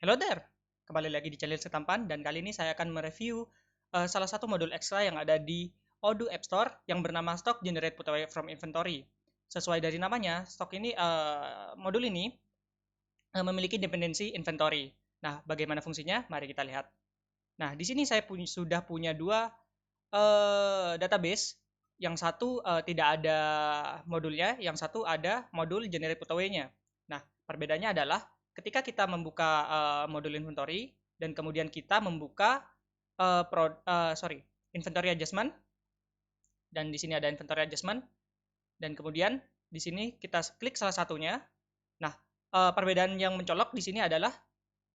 Hello there, kembali lagi di channel Setampan dan kali ini saya akan mereview salah satu modul ekstra yang ada di Odoo App Store yang bernama Stock Generate Put Away from Inventory. Sesuai dari namanya, modul ini memiliki dependensi inventory. Nah, bagaimana fungsinya? Mari kita lihat. Nah, di sini saya sudah punya dua database. Yang satu tidak ada modulnya, yang satu ada modul Generate Put Away-nya. Nah, perbedaannya adalah ketika kita membuka modul inventory dan kemudian kita membuka inventory adjustment, dan di sini ada inventory adjustment, dan kemudian di sini kita klik salah satunya. Nah, perbedaan yang mencolok di sini adalah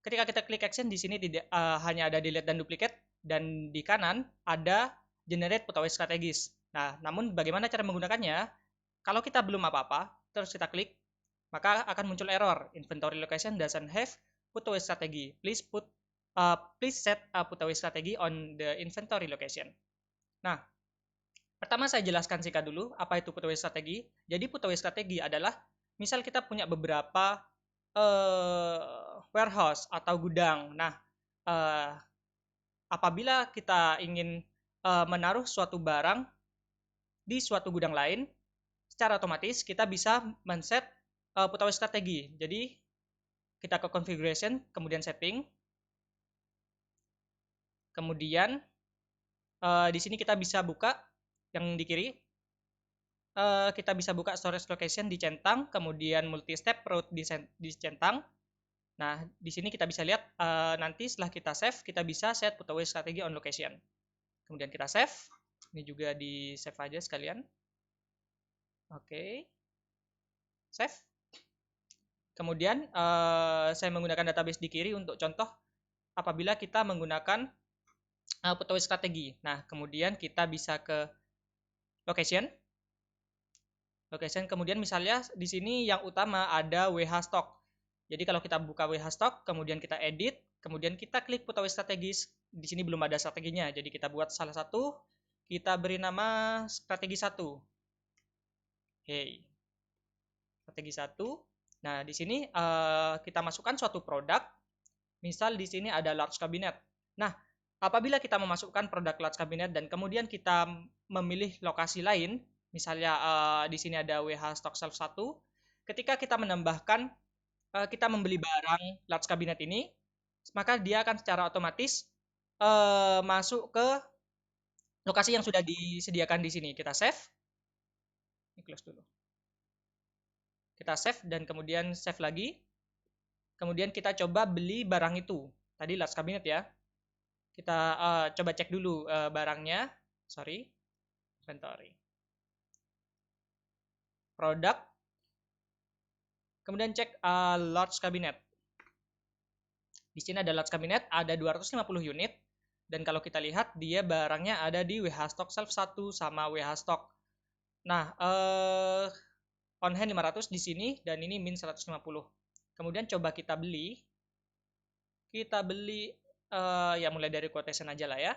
ketika kita klik action di sini tidak hanya ada delete dan duplicate, dan di kanan ada generate put away strategis. Nah, namun bagaimana cara menggunakannya? Kalau kita belum apa-apa, terus kita klik, maka akan muncul error. Inventory location doesn't have put away strategy. Please set a put away strategy on the inventory location. Nah, pertama saya jelaskan singkat dulu apa itu put away strategy. Jadi put away strategy adalah misal kita punya beberapa warehouse atau gudang. Nah, apabila kita ingin menaruh suatu barang di suatu gudang lain, secara otomatis kita bisa men-set put away strategi. Jadi kita ke configuration, kemudian setting, kemudian di sini kita bisa buka yang di kiri, kita bisa buka storage location di centang, kemudian multi step route di centang. Nah, di sini kita bisa lihat nanti setelah kita save, kita bisa set put away strategi on location. Kemudian kita save. Ini juga di save aja sekalian. Oke. Save. Kemudian saya menggunakan database di kiri untuk contoh apabila kita menggunakan put away strategi. Nah, kemudian kita bisa ke location. Location, kemudian misalnya di sini yang utama ada WH stock. Jadi kalau kita buka WH stock, kemudian kita edit, kemudian kita klik put away strategis. Di sini belum ada strateginya, jadi kita buat salah satu, kita beri nama strategi 1. Hey, strategi 1. Nah, di sini kita masukkan suatu produk. Misal di sini ada large cabinet. Nah, apabila kita memasukkan produk large cabinet dan kemudian kita memilih lokasi lain, misalnya di sini ada WH stock shelf 1, ketika kita menambahkan kita membeli barang large cabinet ini, maka dia akan secara otomatis masuk ke lokasi yang sudah disediakan di sini. Kita save, ini close dulu. Kita save dan kemudian save lagi. Kemudian kita coba beli barang itu. Tadi large cabinet ya. Kita coba cek dulu barangnya. Sorry, inventory. Produk. Kemudian cek large cabinet. Di sini ada large cabinet, ada 250 unit. Dan kalau kita lihat, dia barangnya ada di WH stock shelf 1 sama WH stock. Nah, on hand 500 di sini, dan ini min 150. Kemudian coba kita beli. Kita beli, ya mulai dari quotation aja lah ya.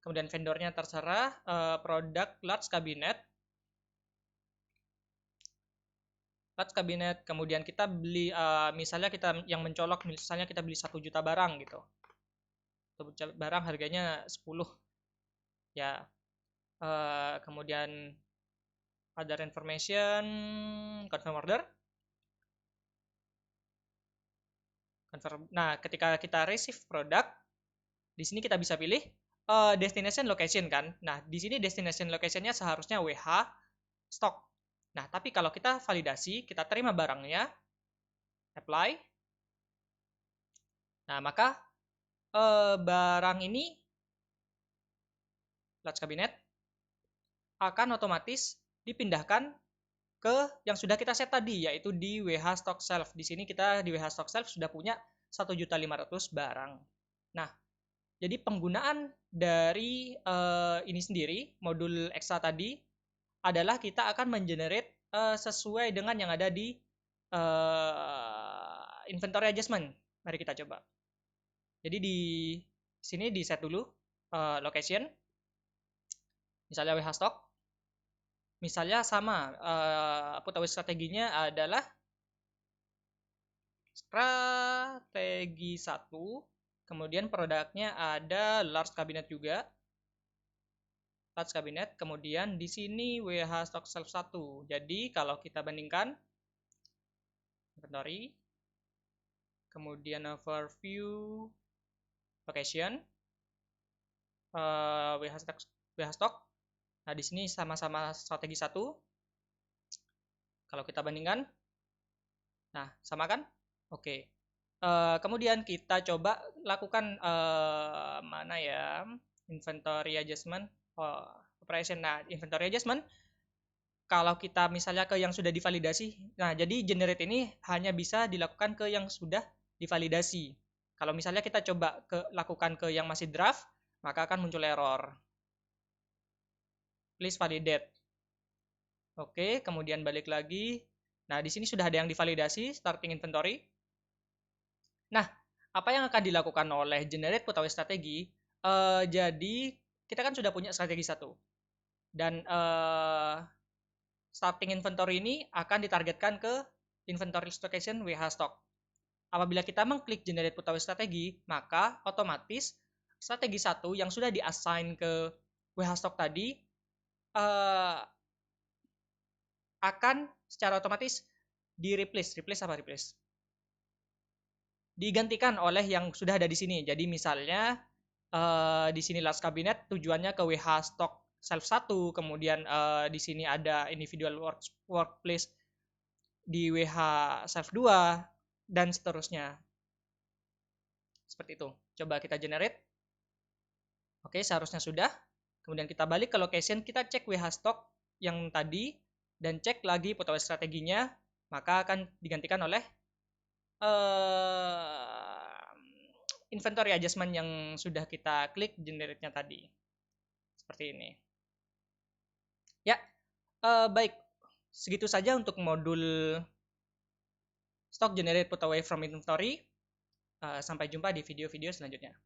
Kemudian vendornya terserah, produk large cabinet. Large cabinet, kemudian kita beli misalnya kita yang mencolok, misalnya kita beli 1 juta barang gitu. Barang harganya 10 ya. Kemudian other information, confirm order. Nah, ketika kita receive produk, di sini kita bisa pilih destination location kan. Nah, di sini destination locationnya seharusnya WH stock. Nah, tapi kalau kita validasi, kita terima barangnya, apply. Nah, maka barang ini, large cabinet, akan otomatis dipindahkan ke yang sudah kita set tadi, yaitu di WH stock shelf. Di sini kita di WH stock shelf sudah punya 1.500.000 barang. Nah, jadi penggunaan dari ini sendiri, modul ekstra tadi, adalah kita akan mengenerate sesuai dengan yang ada di inventory adjustment. Mari kita coba. Jadi di sini di set dulu location, misalnya WH stock, misalnya sama put away strateginya adalah strategi 1, kemudian produknya ada large cabinet juga. Large cabinet, kemudian di sini WH stock shelf 1. Jadi kalau kita bandingkan inventory, kemudian overview, location, WH stock. Nah, di sini sama-sama strategi 1. Kalau kita bandingkan, nah, sama kan? Oke. Kemudian kita coba lakukan mana ya? Inventory adjustment, operation. Nah, inventory adjustment kalau kita misalnya ke yang sudah divalidasi. Nah, jadi generate ini hanya bisa dilakukan ke yang sudah divalidasi. Kalau misalnya kita coba lakukan ke yang masih draft, maka akan muncul error. Please validate. Oke, kemudian balik lagi. Nah, di sini sudah ada yang divalidasi, starting inventory. Nah, apa yang akan dilakukan oleh generate putaway strategi? Jadi, kita kan sudah punya strategi 1. Dan starting inventory ini akan ditargetkan ke inventory location WH stock. Apabila kita mengklik generate putaway strategi, maka otomatis strategi 1 yang sudah di-assign ke WH stock tadi akan secara otomatis di-replace. Replace apa replace? Digantikan oleh yang sudah ada di sini. Jadi misalnya di sini last cabinet tujuannya ke WH stock shelf 1, kemudian di sini ada individual workplace di WH shelf 2 dan seterusnya. Seperti itu. Coba kita generate. Oke, seharusnya sudah. Kemudian kita balik ke location, kita cek WH stock yang tadi dan cek lagi putaway strateginya, maka akan digantikan oleh inventory adjustment yang sudah kita klik generate-nya tadi. Seperti ini. Ya, baik. Segitu saja untuk modul stock generate put away from inventory. Sampai jumpa di video-video selanjutnya.